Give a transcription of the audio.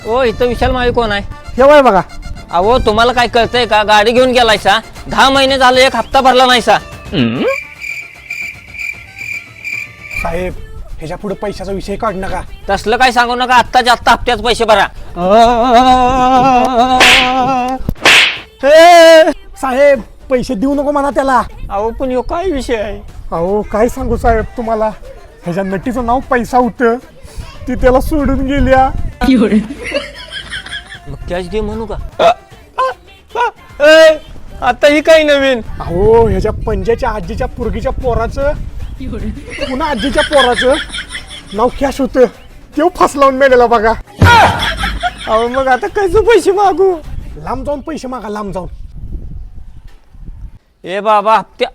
ओ इथं विशाल माळी कोण आहे? ठेवाय बघा. अहो तुम्हाला काय कळतंय का? गाडी घेऊन गेलायसा 10 महिने झाले, एक हप्ता भरला नाहीसा. साहेब ह्याच्या पुढे पैशाचा विषय काढ नका. तसलं काय सांगू नका. आत्ताच्या आत्ता हप्त्याच पैसे भरा. साहेब पैसे देऊ नको म्हणा त्याला. अहो पण ह्यो काय विषय आहे? अहो काय सांगू साहेब तुम्हाला, ह्याच्या नटीचं नाव पैसा होतं, ती त्याला सोडून गेल्या. मग कॅश दे म्हणू का? आता ही काही नवीन. अहो ह्याच्या पंजाच्या आजीच्या पोरगीच्या पोराचं पुन्हा आजीच्या पोराचं नाव कॅश होतं, तेव्हा फास लावून मेलेला बघा. अहो मग आता कसं पैसे मागू? लांब जाऊन पैसे मागा, लांब जाऊन. ए बाबा हप्त्या